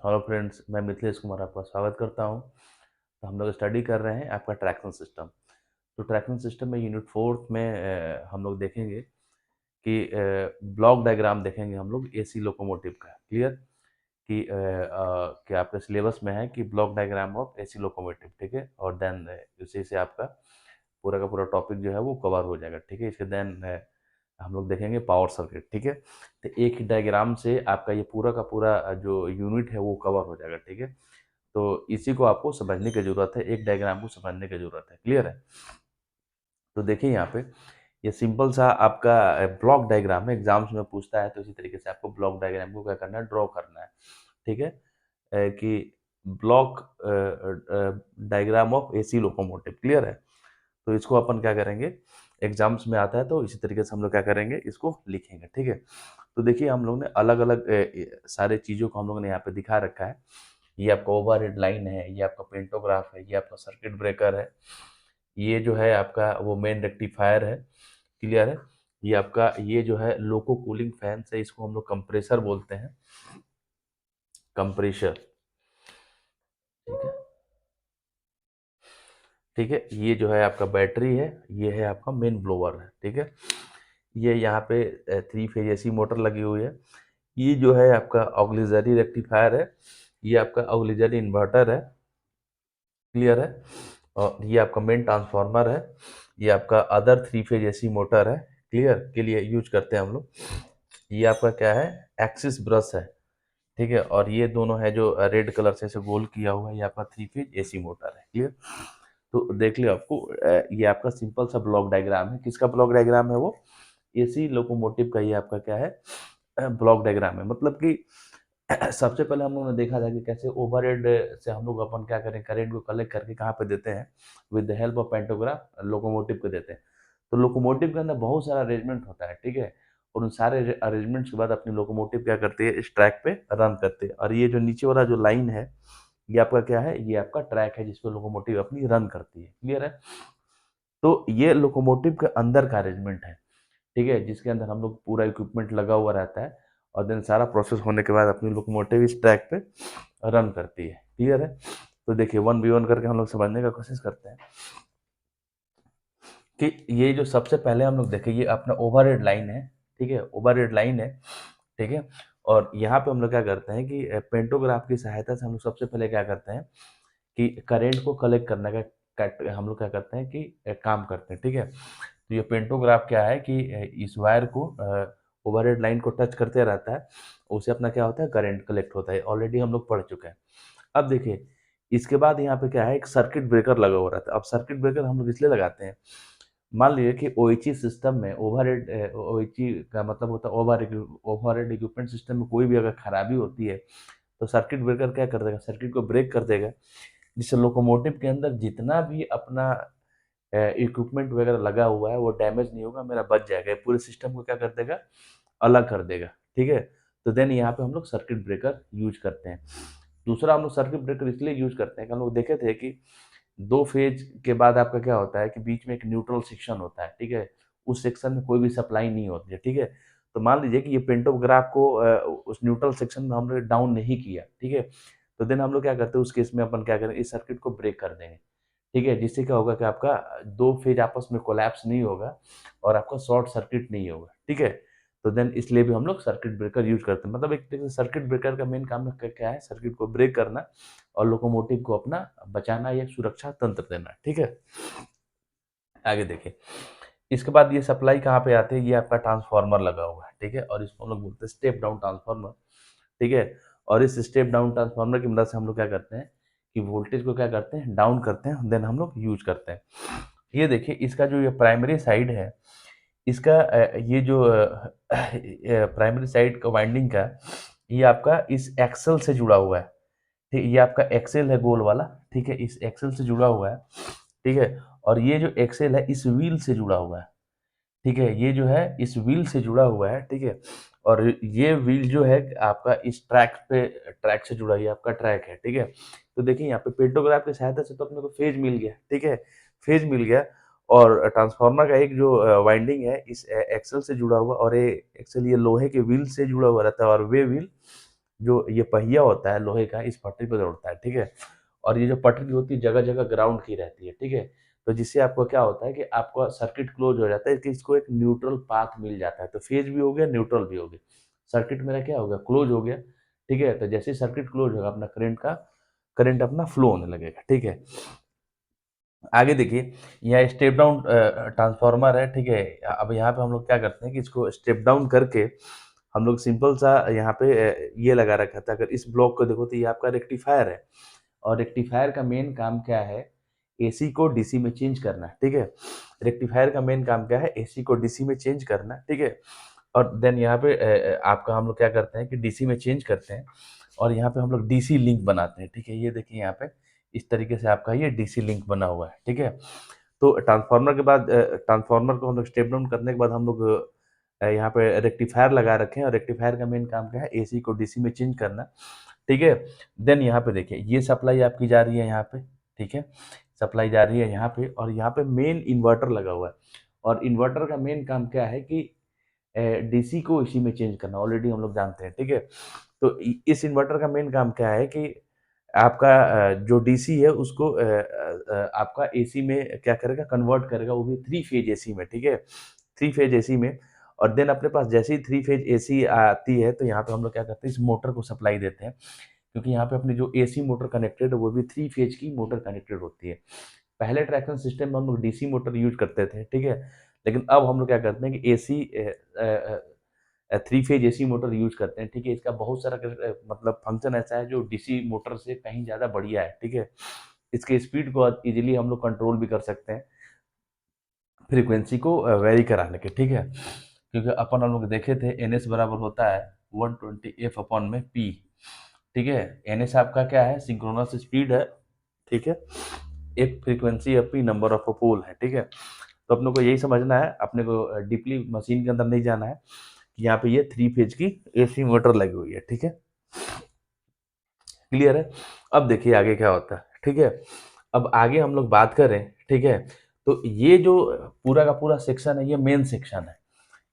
Hello friends, मैं मिथिलेश कुमार आपका स्वागत करता हूं। तो हम लोग स्टडी कर रहे हैं आपका ट्रैक्शन सिस्टम। तो ट्रैक्शन सिस्टम में यूनिट फोर्थ में हम लोग देखेंगे कि ब्लॉक डायग्राम देखेंगे हम लोग एसी लोकोमोटिव का। क्लियर कि आपके सिलेबस में है कि block diagram of AC locomotive, ठीक है। और देन उसी से आपका पूरा का पूरा टॉपिक जो है वो कवर हो जाएगा, ठीक है। इसके देन हम लोग देखेंगे पावर सर्किट, ठीक है। तो एक ही डायग्राम से आपका ये पूरा का पूरा जो यूनिट है वो कवर हो जाएगा, ठीक है। तो इसी को आपको समझने की जरूरत है, एक डायग्राम को समझने की जरूरत है। क्लियर है। तो देखिए यहाँ पे ये सिंपल सा आपका ब्लॉक डायग्राम है, एग्जाम्स में पूछता है। तो इसी तरीके से आपको ब्लॉक डायग्राम को क्या करना है, ड्रॉ करना है, ठीक है। कि block diagram of AC locomotive. Clear है। तो इसको अपन क्या करेंगे, एग्जाम्स में आता है तो इसी तरीके से हम लोग क्या करेंगे, इसको लिखेंगे, ठीक है। तो देखिए हम लोग ने अलग अलग सारे चीज़ों को हम लोग ने यहाँ पे दिखा रखा है। ये आपका ओवरहेड लाइन है, ये आपका पेंटोग्राफ है, ये आपका सर्किट ब्रेकर है, ये जो है आपका वो मेन रेक्टिफायर है। क्लियर है। ये आपका ये जो है लोको कूलिंग फैन है, इसको हम लोग कंप्रेसर बोलते हैं, कंप्रेशर, ठीक है। ठीक है, ये जो है आपका बैटरी है, ये है आपका मेन ब्लोअर है, ठीक है। ये यहाँ पे 3 फेज एसी मोटर लगी हुई है। ये जो है आपका ऑग्लिजरी रेक्टिफायर है, ये आपका ऑग्लिजरी इन्वर्टर है। क्लियर है। और ये आपका मेन ट्रांसफार्मर है, ये आपका अदर 3 फेज एसी मोटर है, क्लियर, के लिए यूज करते हैं हम लोग। ये आपका क्या है, एक्सिस ब्रश है, ठीक है। और ये दोनों है जो रेड कलर से ऐसे गोल किया हुआ है, ये आपका 3 फेज एसी मोटर है। क्लियर। तो देख लियो आपको ये आपका सिंपल सा ब्लॉक डायग्राम है। किसका ब्लॉक डायग्राम है, वो एसी लोकोमोटिव का। ये आपका क्या है, ब्लॉक डायग्राम है। मतलब कि सबसे पहले हम लोगों ने देखा था कि कैसे ओवरहेड से हम लोग अपन क्या करें, करंट को कलेक्ट करके कहाँ पे देते हैं, with the help of pantograph locomotive को देते हैं। तो लोकोमोटिव के अंदर बहुत सारा अरेंजमेंट होता है, ठीक है। और उन सारे अरेंजमेंट्स के बाद अपनी लोकोमोटिव क्या करती है, इस ट्रैक पे रन करते हैं। और ये जो नीचे वाला जो लाइन है, ये आपका क्या है, ये आपका ट्रैक है जिसपे लोकोमोटिव अपनी रन करती है। क्लियर है। तो ये लोकोमोटिव के अंदर का अरेंजमेंट है, ठीक है, जिसके अंदर हम लोग पूरा इक्विपमेंट लगा हुआ रहता है। और देन सारा प्रोसेस होने के बाद अपनी लोकोमोटिव इस ट्रैक पे रन करती है। क्लियर है। तो देखिए 1 by 1 करके हम लोग समझने का कोशिश करते हैं कि ये जो सबसे पहले हम लोग देखें, ये अपना ओवरहेड लाइन है, ठीक है, ओवरहेड लाइन है, ठीक है। और यहाँ पे हम लोग क्या करते हैं कि पेंटोग्राफ की सहायता से हम लोग सबसे पहले क्या करते हैं कि करंट को कलेक्ट करने का हम लोग क्या करते हैं कि काम करते हैं, ठीक है। तो ये पेंटोग्राफ क्या है कि इस वायर को ओवरहेड लाइन को टच करते रहता है, उससे अपना क्या होता है, करंट कलेक्ट होता है। ऑलरेडी हम लोग पढ़ चुके हैं। अब देखिए इसके बाद यहाँ पे क्या है, एक सर्किट ब्रेकर लगा हुआ रहता है। अब सर्किट ब्रेकर हम लोग इसलिए लगाते हैं, मान लीजिए कि ओएचई सिस्टम में ओवरहेड, ओएचई का मतलब होता है ओवरहेड इक्विपमेंट सिस्टम में कोई भी अगर खराबी होती है तो सर्किट ब्रेकर क्या कर देगा, सर्किट को ब्रेक कर देगा, जिससे लोकोमोटिव के अंदर जितना भी अपना इक्विपमेंट वगैरह लगा हुआ है वो डैमेज नहीं होगा, मेरा बच जाएगा। ये पूरे सिस्टम को क्या कर देगा, अलग कर देगा, ठीक है। तो देन यहाँ पे हम लोग सर्किट ब्रेकर यूज करते हैं। दूसरा हम लोग सर्किट ब्रेकर इसलिए यूज करते हैं कि हम लोग देखे थे कि 2 फेज के बाद आपका क्या होता है कि बीच में एक न्यूट्रल सेक्शन होता है, ठीक है। उस सेक्शन में कोई भी सप्लाई नहीं होती है, ठीक है। तो मान लीजिए कि ये पेंटोग्राफ को उस न्यूट्रल सेक्शन में हमने डाउन नहीं किया, ठीक है। तो देन हम लोग क्या करते हैं, उस केस में अपन क्या करें, इस सर्किट को ब्रेक कर देंगे, ठीक है। जिससे क्या होगा कि आपका 2 फेज आपस में कोलैप्स नहीं होगा और आपका शॉर्ट सर्किट नहीं होगा, ठीक है। तो देन इसलिए भी हम लोग सर्किट ब्रेकर यूज करते हैं। मतलब एक तरीके से सर्किट ब्रेकर का मेन काम क्या है, सर्किट को ब्रेक करना और लोकोमोटिव को अपना बचाना या सुरक्षा तंत्र देना, ठीक है। आगे देखिए इसके बाद ये सप्लाई कहाँ पे आती है, ये आपका ट्रांसफार्मर लगा हुआ है, ठीक है। और इसको हम लोग बोलते हैं स्टेप डाउन ट्रांसफार्मर, ठीक है। और इस स्टेप डाउन ट्रांसफार्मर की मदद से हम लोग क्या करते हैं कि वोल्टेज को क्या करते हैं, डाउन करते हैं, देन हम लोग यूज करते हैं। ये देखिए इसका जो ये प्राइमरी साइड है, इसका ये जो प्राइमरी साइड का वाइंडिंग का, ये आपका इस एक्सल से जुड़ा हुआ है, ठीक। ये आपका एक्सेल है गोल वाला, ठीक है, इस एक्सेल से जुड़ा हुआ है, ठीक है। और ये जो एक्सेल है इस व्हील से जुड़ा हुआ है, ठीक है। ये जो है इस व्हील से जुड़ा हुआ है, ठीक है। और ये व्हील जो है आपका इस ट्रैक से जुड़ा, ये आपका ट्रैक है, ठीक है। तो देखिए यहाँ पे पेंटोग्राफ की सहायता से तो अपने को फेज मिल गया, ठीक है, फेज मिल गया। और ट्रांसफार्मर का एक जो वाइंडिंग है इस एक्सल से जुड़ा हुआ, और ये एक्सल ये लोहे के व्हील से जुड़ा हुआ रहता है, और वे व्हील जो ये पहिया होता है लोहे का, इस पटरी पे दौड़ता है, ठीक है? और ये जो पटरी होती है जगह-जगह ग्राउंड की रहती है, ठीक है? तो जिससे आपको क्या होता है कि आपका सर्किट क्लोज़ हो जाता है कि इसको एक न्यूट्रल पाथ मिल जाता है, तो फेज़ भी हो गया, न्यूट्रल भी हो गया। सर्किट मेरा क्या हो गया, क्लोज़ हो गया, ठीक है? तो जैसे ही सर्किट क्लोज़ होगा अपना करंट अपना फ्लो होने लगेगा, ठीक है? आगे देखिए, यहाँ स्टेप डाउन ट्रांसफार्मर है, ठीक है? अब यहाँ पे हम लोग क्या करते हैं कि इसको स्टेप डाउन करके हम लोग सिंपल सा यहाँ पे ये लगा रखा था। अगर इस ब्लॉक को देखो तो ये आपका रेक्टिफायर है और रेक्टिफायर का मेन काम क्या है? एसी को डीसी में चेंज करना, ठीक है? रेक्टिफायर का मेन काम क्या है? एसी को डीसी में चेंज करना, ठीक है? और देन यहाँ पे आपका हम लोग क्या करते हैं कि डीसी में चेंज करते हैं और यहाँ पे हम लोग डीसी लिंक बनाते हैं, ठीक है? ये देखिए यहाँ पे इस तरीके से आपका ये डीसी लिंक बना हुआ है, ठीक है? तो ट्रांसफार्मर के बाद ट्रांसफार्मर को हम लोग स्टेप डाउन करने के बाद हम लोग यहाँ पे रेक्टिफायर लगा रखे हैं और रेक्टिफायर का मेन काम क्या है? एसी को डीसी में चेंज करना, ठीक है? देन यहाँ पे देखिए ये सप्लाई आपकी जा रही है यहाँ पे, ठीक है? सप्लाई जा रही है यहाँ पे और यहाँ पे मेन इन्वर्टर लगा हुआ है और इन्वर्टर का मेन काम क्या है कि डीसी को एसी में चेंज करना, ऑलरेडी हम लोग जानते हैं, ठीक है? तो इस इन्वर्टर का मेन काम क्या है कि आपका जो डीसी है उसको आपका एसी में क्या करेगा, कन्वर्ट करेगा, वो भी थ्री फेज एसी में, ठीक है? थ्री फेज एसी में और देन अपने पास जैसे ही थ्री फेज एसी आती है तो यहाँ पे हम लोग क्या करते हैं, इस मोटर को सप्लाई देते हैं, क्योंकि यहाँ पे अपनी जो एसी मोटर कनेक्टेड है वो भी थ्री फेज की मोटर कनेक्टेड होती है। पहले ट्रैक्शन सिस्टम में हम लोग डीसी मोटर यूज करते थे, ठीक है? लेकिन अब हम लोग क्या करते हैं कि AC three phase AC motor use करते हैं, ठीक है? इसका बहुत सारा मतलब फंक्शन ऐसा है जो डीसी मोटर से कहीं ज़्यादा बढ़िया है, ठीक है? इसके स्पीड को इजीली हम लोग कंट्रोल भी कर सकते हैं, फ्रीक्वेंसी को वेरी कराने के, ठीक है? क्योंकि अपन हम लोग देखे थे एन एस बराबर होता है 120 एफ अपॉन में पी, ठीक है? एन एस आपका क्या है, सिंक्रोनस स्पीड है, ठीक है? एक फ्रीक्वेंसी है, पी नंबर ऑफ पोल है, ठीक है? तो अपने को यही समझना है, अपने को डीपली मशीन के अंदर नहीं जाना है कि यहाँ पे ये थ्री फेज की एसी मोटर लगी हुई है, ठीक है? क्लियर है? अब देखिए आगे क्या होता है, ठीक है? अब आगे हम लोग बात करें, ठीक है? तो ये जो पूरा का पूरा सेक्शन है, ये मेन सेक्शन है।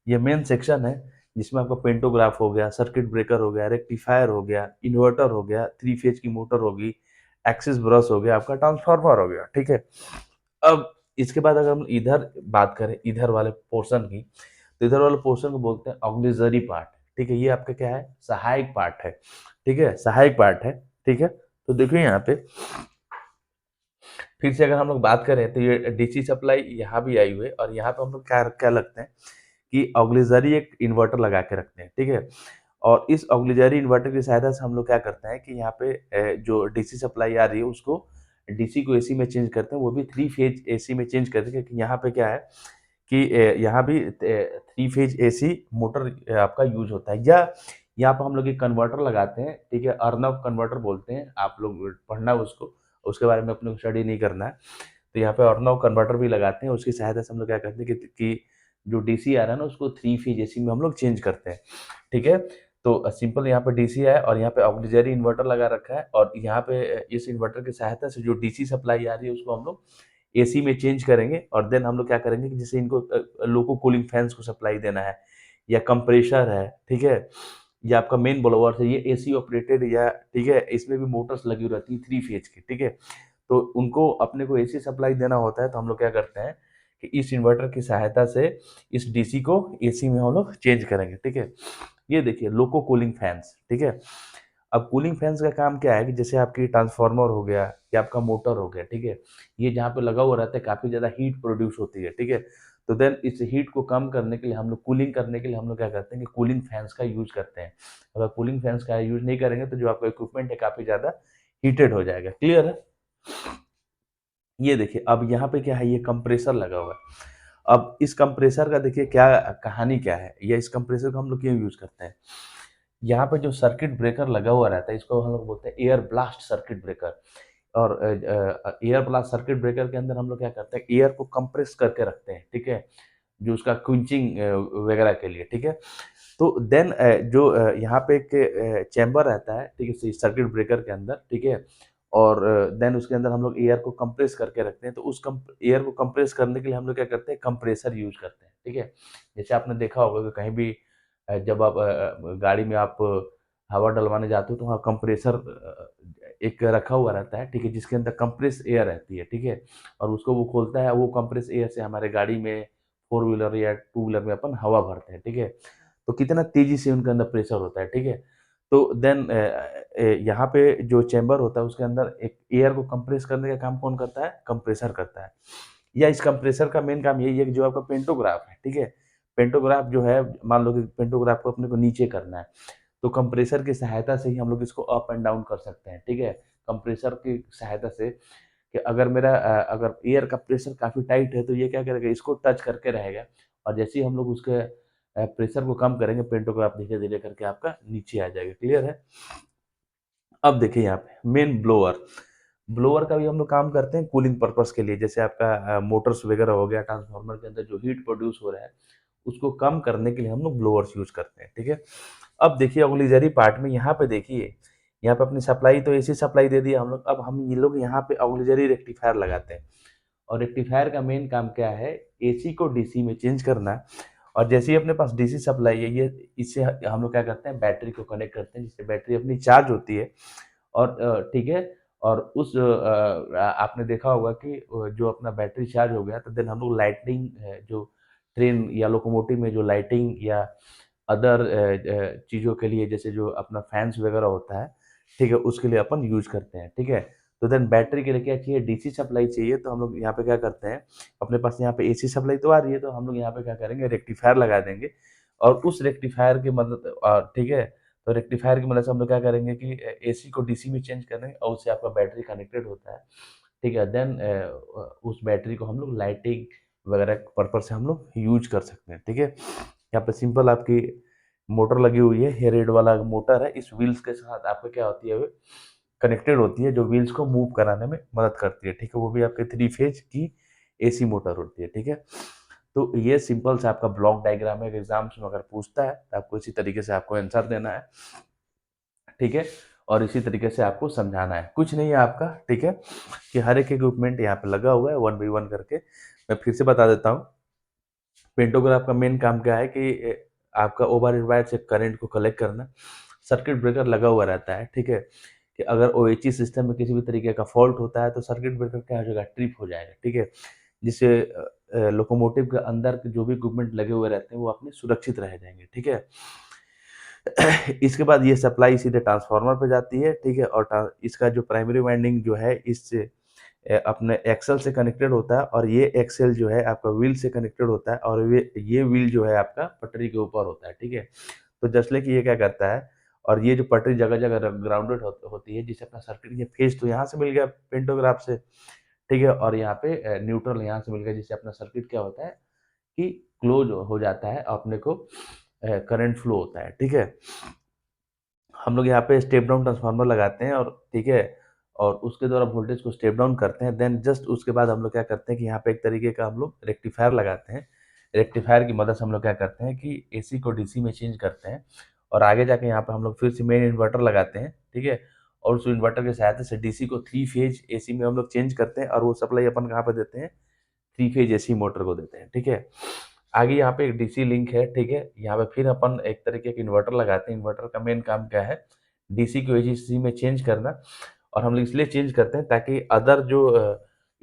ये मेन सेक्शन है जिसमें आपका पेंटोग्राफ हो गया, सर्किट ब्रेकर हो गया, रेक्टिफायर हो गया, इन्वर्टर हो गया, थ्री फेज की मोटर होगी, एक्सिस ब्रश हो गया, आपका ट्रांसफार्मर हो गया, ठीक है? अब इसके बाद अगर हम इधर बात करें, इधर वाले पोर्शन की, तो इधर वाले पोर्शन को बोलते हैं ऑक्सिलरी पार्ट, ठीक है? ये आपका क्या है, सहायक पार्ट है, ठीक है? सहायक पार्ट है, ठीक है? तो देखिए यहाँ पे फिर से अगर हम लोग बात करें तो ये डीसी सप्लाई यहाँ भी आई हुई है और यहाँ पे हम लोग क्या क्या लगते हैं कि ऑक्सिलरी एक इन्वर्टर लगा के रखते हैं, ठीक है? और इस ऑक्सिलरी इन्वर्टर की सहायता से हम लोग क्या करते हैं कि यहाँ पे जो डीसी सप्लाई आ रही है उसको डीसी को एसी में चेंज करते हैं, वो भी थ्री फेज एसी में चेंज करते हैं, क्योंकि यहाँ पे क्या है कि यहाँ भी थ्री फेज एसी मोटर आपका यूज होता है, या यहाँ पर हम लोग एक कन्वर्टर लगाते हैं, ठीक है? अर्नव कन्वर्टर बोलते हैं, आप लोग पढ़ना उसको, उसके बारे में अपने को स्टडी नहीं करना है। तो यहाँ पे अर्नव कन्वर्टर भी लगाते हैं, उसकी सहायता से हम लोग क्या करते हैं कि जो डीसी आ रहा है ना उसको थ्री फेज एसी में हम लोग चेंज करते हैं, ठीक है? तो सिंपल यहाँ पे डीसी है और यहाँ पे ऑक्सिलरी इन्वर्टर लगा रखा है और यहाँ पे इस इन्वर्टर की सहायता से जो डीसी सप्लाई आ रही है उसको हम लोग एसी में चेंज करेंगे और देन हम लोग क्या करेंगे कि जैसे इनको लोको कूलिंग फैंस को सप्लाई देना है या कंप्रेसर है, ठीक है? या आपका मेन ब्लोअर्स है, ये एसी ऑपरेटेड, या ठीक है, इसमें भी मोटर्स लगी रहती है थ्री फेज की, ठीक है? तो उनको अपने को एसी सप्लाई देना होता है तो हम लोग क्या करते हैं कि इस इन्वर्टर की सहायता से इस डीसी को एसी में हम लोग चेंज करेंगे, ठीक है? ये देखिए लोको कूलिंग फैंस, ठीक है? अब कूलिंग फैंस का काम क्या है कि जैसे आपकी ट्रांसफार्मर हो गया या आपका मोटर हो गया, ठीक है? ये जहाँ पे लगा हुआ रहता है काफ़ी ज़्यादा हीट प्रोड्यूस होती है, ठीक है? तो देन इस हीट को कम करने के लिए हम लोग कूलिंग करने के लिए हम लोग क्या करते हैं कि कूलिंग फैंस का यूज़ करते हैं। अगर कूलिंग फैंस का यूज़ नहीं करेंगे तो जो आपका इक्विपमेंट है काफ़ी ज़्यादा हीटेड हो जाएगा। क्लियर है? ये देखिए अब यहाँ पे क्या है, ये कंप्रेसर लगा हुआ है। अब इस कंप्रेसर का देखिए क्या कहानी क्या है, या इस कंप्रेसर को हम लोग क्यों यूज़ करते हैं? यहाँ पे जो सर्किट ब्रेकर लगा हुआ रहता है इसको हम लोग बोलते हैं एयर ब्लास्ट सर्किट ब्रेकर। और एयर ब्लास्ट सर्किट ब्रेकर के अंदर हम लोग क्या करते हैं, एयर को कंप्रेस करके रखते हैं, ठीक है? जो उसका क्विंचिंग वगैरह के लिए, ठीक है? तो देन जो यहाँ पे एक चैम्बर रहता है, ठीक है? सर्किट ब्रेकर के अंदर, ठीक है? और देन उसके अंदर हम लोग एयर को कंप्रेस करके रखते हैं, तो उस एयर को कंप्रेस करने के लिए हम लोग क्या करते हैं, कंप्रेसर यूज करते हैं, ठीक है? जैसे आपने देखा होगा कि कहीं भी जब आप गाड़ी में आप हवा डलवाने जाते हो तो वहाँ कंप्रेसर एक रखा हुआ रहता है, ठीक है, जिसके अंदर कंप्रेस एयर रहती है, ठीक है, और उसको वो खोलता है, वो कंप्रेस एयर से हमारे गाड़ी में फोर व्हीलर या टू व्हीलर में अपन हवा भरते हैं, ठीक है, तो कितना तेजी से उनके अंदर प्रेशर होता है, ठीक है, तो देन यहाँ पे जो चैम्बर होता है उसके अंदर एक एयर को कंप्रेस करने का काम कौन करता है, कंप्रेसर करता है, या इस कंप्रेसर का मेन काम यही है कि जो आपका पेंटोग्राफ है, ठीक है, पेंटोग्राफ जो है, मान लो कि पेंटोग्राफ को अपने को नीचे करना है, तो कंप्रेसर की सहायता से ही हम लोग इसको अप एंड डाउन कर सकते हैं, ठीक है, कंप्रेसर की सहायता से कि अगर मेरा अगर एयर का प्रेशर काफ़ी टाइट है तो ये क्या करेगा, इसको टच करके रहेगा, और जैसे ही हम लोग उसके प्रेशर को कम करेंगे पेंटोग्राफ धीरे धीरे करके आपका नीचे आ जाएगा। क्लियर है? अब देखिए यहाँ पे मेन ब्लोअर, ब्लोअर का भी हम लोग काम करते हैं कूलिंग पर्पस के लिए, जैसे आपका मोटर्स वगैरह हो गया, ट्रांसफार्मर के अंदर जो हीट प्रोड्यूस हो रहा है उसको कम करने के लिए हम लोग ब्लोअर्स यूज करते हैं, ठीक है। अब देखिए ऑग्लिजरी पार्ट में यहाँ पे देखिए, यहाँ पे अपनी सप्लाई तो एसी सप्लाई दे दिया हम लोग, अब हम ये लोग यहाँ पे ऑग्लिजरी रेक्टिफायर लगाते हैं, और रेक्टिफायर का मेन काम क्या है, एसी को डीसी में चेंज करना। और जैसे ही अपने पास डीसी सप्लाई है, ये इससे हम लोग क्या करते हैं, बैटरी को कनेक्ट करते हैं, जिससे बैटरी अपनी चार्ज होती है, और ठीक है, और उस आपने देखा होगा कि जो अपना बैटरी चार्ज हो गया तो देन हम लोग लाइटिंग, जो ट्रेन या लोकोमोटिव में जो लाइटिंग या अदर चीज़ों के लिए, जैसे जो अपना फैंस वगैरह होता है, ठीक है, उसके लिए अपन यूज करते हैं, ठीक है। तो देन बैटरी के लिए क्या चाहिए, डीसी सप्लाई चाहिए, तो हम लोग यहाँ पे क्या करते हैं, अपने पास यहाँ पे एसी सप्लाई तो आ रही है, तो हम लोग यहाँ पे क्या करेंगे, रेक्टिफायर लगा देंगे, और उस रेक्टिफायर की मदद, ठीक है, तो रेक्टिफायर की मदद से हम लोग क्या करेंगे कि एसी को डीसी में चेंज करेंगे, और उससे आपका बैटरी कनेक्टेड होता है, ठीक है, देन उस बैटरी को हम लोग लाइटिंग वगैरह पर्पज से हम लोग यूज कर सकते हैं, ठीक है। यहाँ पे सिंपल आपकी मोटर लगी हुई है, ये रेड वाला मोटर है, इस व्हील्स के साथ आपका क्या होती है, कनेक्टेड होती है, जो व्हील्स को मूव कराने में मदद करती है, ठीक है, वो भी आपके थ्री फेज की एसी मोटर होती है, ठीक है। तो ये सिंपल सा आपका ब्लॉक डायग्राम है, एग्जाम्स में अगर पूछता है तो आपको इसी तरीके से आपको आंसर देना है, ठीक है, और इसी तरीके से आपको समझाना है, कुछ नहीं है आपका, ठीक है, कि हर एक इक्विपमेंट यहाँ पे लगा हुआ है वन बाई वन करके। मैं फिर से बता देता हूँ, पेंटोग्राफ का मेन काम क्या है कि आपका ओवरहेड वायर से करंट को कलेक्ट करना, सर्किट ब्रेकर लगा हुआ रहता है, ठीक है, कि अगर ओएचई सिस्टम में किसी भी तरीके का फॉल्ट होता है तो सर्किट ब्रेकर क्या हो जाएगा, ट्रिप हो जाएगा, ठीक है, जिससे लोकोमोटिव के अंदर के जो भी इक्विपमेंट लगे हुए रहते हैं वो अपने सुरक्षित रह जाएंगे, ठीक है। इसके बाद ये सप्लाई सीधे ट्रांसफार्मर पे जाती है, ठीक है, और इसका जो प्राइमरी वाइंडिंग जो है इससे अपने एक्सल से कनेक्टेड होता है, और ये एक्सल जो है आपका व्हील से कनेक्टेड होता है, और ये व्हील जो है आपका पटरी के ऊपर होता है, ठीक है। तो जस्ट लाइक ये क्या करता है, और ये जो पटरी जगह जगह ग्राउंडेड होती है, जिससे अपना सर्किट, ये फेज तो यहाँ से मिल गया पेंटोग्राफ से, ठीक है, और यहाँ पे न्यूट्रल यहाँ से मिल गया, जिससे अपना सर्किट क्या होता है कि क्लोज हो जाता है, अपने को करंट फ्लो होता है, ठीक है। हम लोग यहाँ पे स्टेप डाउन ट्रांसफार्मर लगाते हैं, और ठीक है, और उसके द्वारा वोल्टेज को स्टेप डाउन करते हैं, देन जस्ट उसके बाद हम लोग क्या करते हैं कि यहाँ पे एक तरीके का हम लोग रेक्टिफायर लगाते हैं, रेक्टिफायर की मदद से हम लोग क्या करते हैं कि एसी को डीसी में चेंज करते हैं, और आगे जाके यहाँ पे हम लोग फिर से मेन इन्वर्टर लगाते हैं, ठीक है, और उस इन्वर्टर की सहायता से डीसी को थ्री फेज एसी में हम लोग चेंज करते हैं, और वो सप्लाई अपन कहाँ पे देते हैं, थ्री फेज एसी मोटर को देते हैं, ठीक है। आगे यहाँ पे एक डीसी लिंक है, ठीक है, यहाँ पे फिर अपन एक तरीके का इन्वर्टर लगाते हैं, इन्वर्टर का मेन काम क्या है, डीसी को एसी में चेंज करना, और हम लोग इसलिए चेंज करते हैं ताकि अदर जो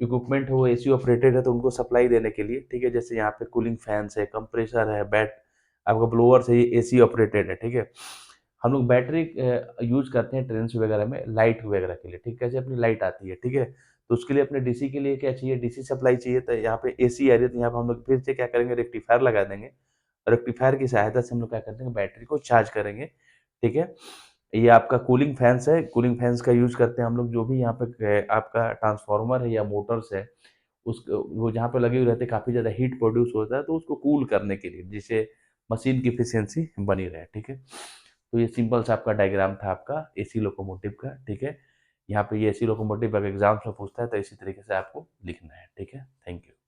इक्विपमेंट है वो एसी ऑपरेटेड है तो उनको सप्लाई देने के लिए, ठीक है, जैसे यहाँ पे कूलिंग फैंस है, कंप्रेसर है, बैट आपका ब्लोअर है, ये एसी ऑपरेटेड है, ठीक है। हम लोग बैटरी यूज करते हैं ट्रेन वगैरह में लाइट वगैरह के लिए, ठीक, कैसे अपनी लाइट आती है, ठीक है, तो उसके लिए अपने डीसी के लिए क्या चाहिए, डीसी सप्लाई चाहिए, तो यहाँ पे एसी आ रही है, तो यहाँ पे हम लोग फिर से क्या करेंगे, रेक्टिफायर लगा देंगे, रेक्टिफायर की सहायता से हम लोग क्या करते हैं, बैटरी को चार्ज करेंगे, ठीक है। ये आपका कूलिंग फैंस है, कूलिंग फैंस का यूज करते हैं हम लोग, जो भी यहाँ पे आपका ट्रांसफार्मर है या मोटर्स है, उस वो जहाँ पे लगे हुए रहते हैं काफ़ी ज़्यादा हीट प्रोड्यूस होता है, तो उसको कूल करने के लिए, जिससे मशीन की एफिशिएंसी बनी रहे, ठीक है। तो ये सिंपल सा आपका डायग्राम था आपका एसी लोकोमोटिव का, ठीक है। यहाँ पे ये एसी लोकोमोटिव अगर एग्जाम्स में पूछता है तो इसी तरीके से आपको लिखना है, ठीक है। Thank you.